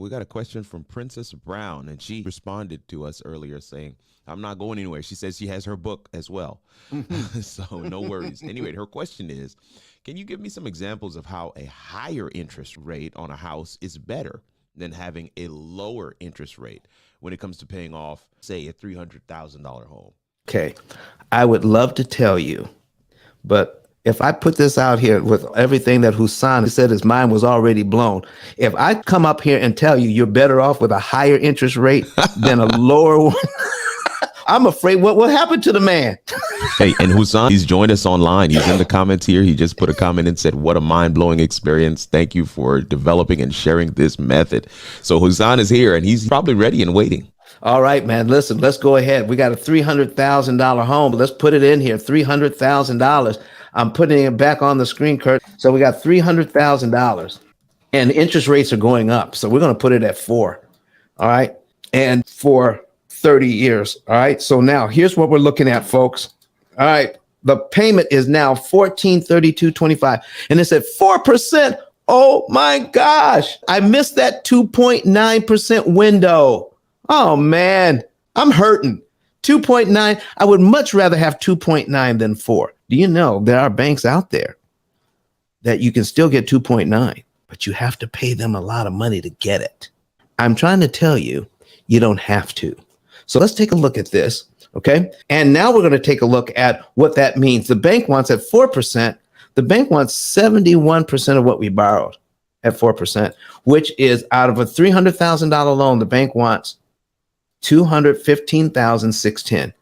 We got a question from Princess Brown, and she responded to us earlier saying, I'm not going anywhere. She says she has her book as well. So no worries. Anyway, her question is, can you give me some examples of how a higher interest rate on a house is better than having a lower interest rate when it comes to paying off, say, a $300,000 home? Okay, I would love to tell you, but if I put this out here with everything that Hussein said, his mind was already blown. If I come up here and tell you you're better off with a higher interest rate than a lower one, I'm afraid what will happen to the man. Hey, and Hussein, he's joined us online. He's in the comments here. He just put a comment and said, what a mind-blowing experience. Thank you for developing and sharing this method. So Hussein is here, and he's probably ready and waiting. All right, man. Listen, let's go ahead. We got a $300,000 home. Let's put it in here. $300,000. I'm putting it back on the screen, Kurt. So we got $300,000 and interest rates are going up. So we're going to put it at 4. All right. And for 30 years. All right. So now here's what we're looking at, folks. All right. The payment is now $1,432.25 and it's at 4%. Oh my gosh. I missed that 2.9% window. Oh man, I'm hurting. 2.9. I would much rather have 2.9 than 4. Do you know there are banks out there that you can still get 2.9, but you have to pay them a lot of money to get it? I'm trying to tell you, you don't have to. So let's take a look at this. Okay. And now we're going to take a look at what that means. The bank wants at 4%. The bank wants 71% of what we borrowed at 4%, which is out of a $300,000 loan. The bank wants $215,610.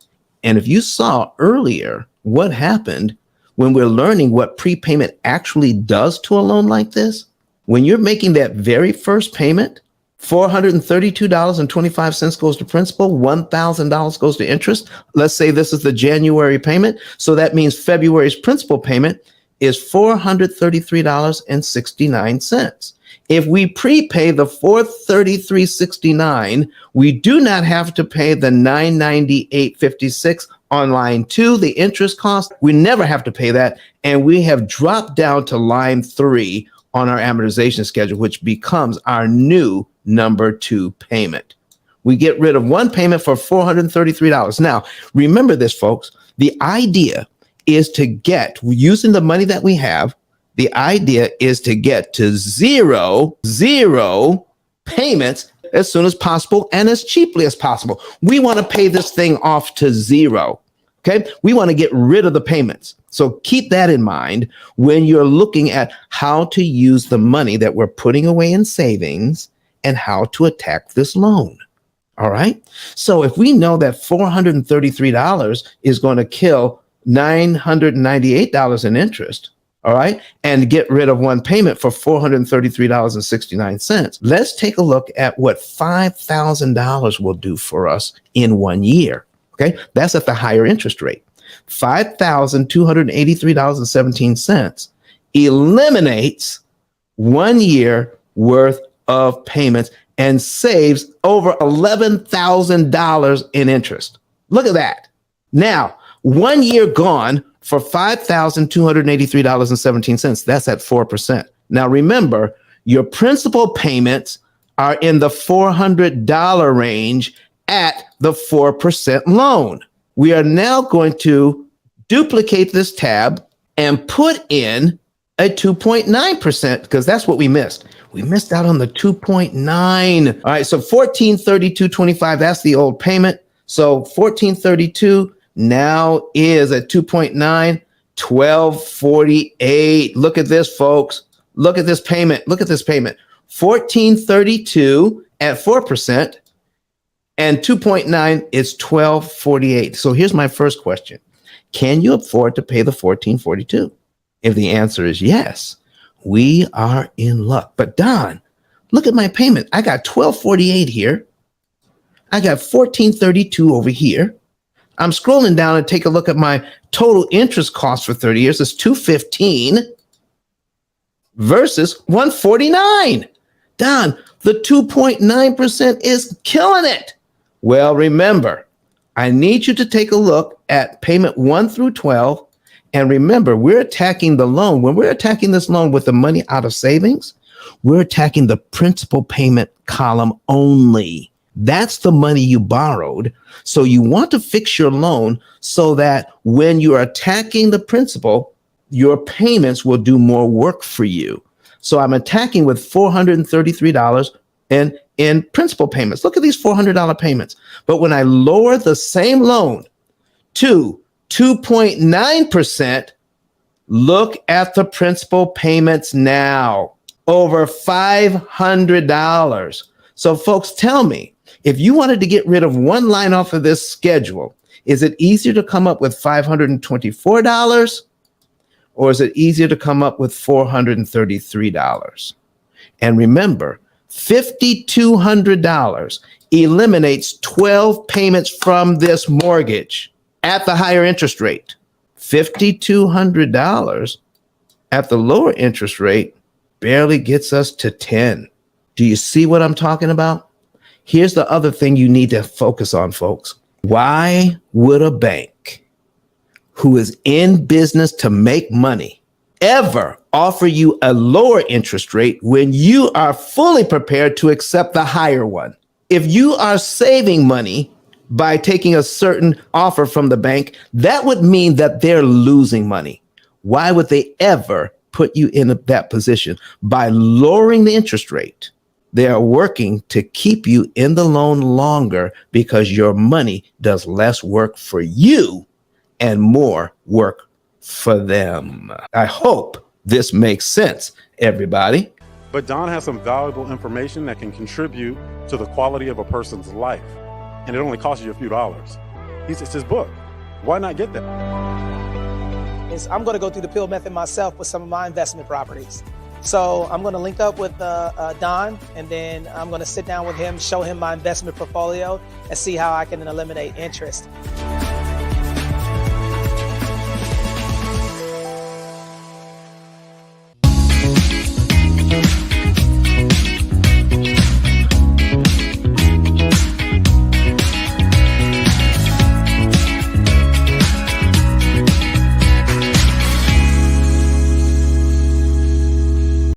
And if you saw earlier what happened when we're learning what prepayment actually does to a loan like this, when you're making that very first payment, $432.25 goes to principal, $1,000 goes to interest. Let's say this is the January payment. So that means February's principal payment is $433.69. If we prepay the $433.69, we do not have to pay the $998.56 on line 2, the interest cost. We never have to pay that. And we have dropped down to line 3 on our amortization schedule, which becomes our new number 2 payment. We get rid of one payment for $433. Now, remember this, folks. The idea is to get, using the money that we have, the idea is to get to zero payments as soon as possible and as cheaply as possible. We want to pay this thing off to 0. Okay. We want to get rid of the payments. So keep that in mind when you're looking at how to use the money that we're putting away in savings and how to attack this loan. All right. So if we know that $433 is going to kill $998 in interest, all right, and get rid of one payment for $433.69. Let's take a look at what $5,000 will do for us in 1 year. Okay, that's at the higher interest rate. $5,283.17 eliminates 1 year worth of payments and saves over $11,000 in interest. Look at that. Now, 1 year gone for $5,283.17. That's at 4%. Now, remember, your principal payments are in the $400 range at the 4% loan. We are now going to duplicate this tab and put in a 2.9% because that's what we missed. We missed out on the 2.9. All right, so $1,432.25, that's the old payment. So $1,432 now is at 2.9, $1,248. Look at this, folks. Look at this payment. Look at this payment. $1,432 at 4% and 2.9 is $1,248. So here's my first question. Can you afford to pay the $1,442? If the answer is yes, we are in luck. But Don, look at my payment. I got $1,248 here. I got $1,432 over here. I'm scrolling down and take a look at my total interest cost for 30 years. It's $215 versus $149. Don, the 2.9% is killing it. Well, remember, I need you to take a look at payment 1 through 12. And remember, we're attacking the loan. When we're attacking this loan with the money out of savings, We're attacking the principal payment column only. That's the money you borrowed. So you want to fix your loan so that when you're attacking the principal, your payments will do more work for you. So I'm attacking with $433 in principal payments. Look at these $400 payments. But when I lower the same loan to 2.9%, look at the principal payments now, over $500. So folks, tell me, if you wanted to get rid of one line off of this schedule, is it easier to come up with $524 or is it easier to come up with $433? And remember, $5,200 eliminates 12 payments from this mortgage at the higher interest rate. $5,200 at the lower interest rate barely gets us to 10. Do you see what I'm talking about? Here's the other thing you need to focus on, folks. Why would a bank who is in business to make money ever offer you a lower interest rate when you are fully prepared to accept the higher one? If you are saving money by taking a certain offer from the bank, that would mean that they're losing money. Why would they ever put you in that position? By lowering the interest rate, they are working to keep you in the loan longer because your money does less work for you and more work for them. I hope this makes sense, everybody. But Don has some valuable information that can contribute to the quality of a person's life. And it only costs you a few dollars. It's his book. Why not get that? I'm going to go through the P.I.L.L method myself with some of my investment properties. So I'm going to link up with Don, and then I'm going to sit down with him, show him my investment portfolio, and see how I can eliminate interest.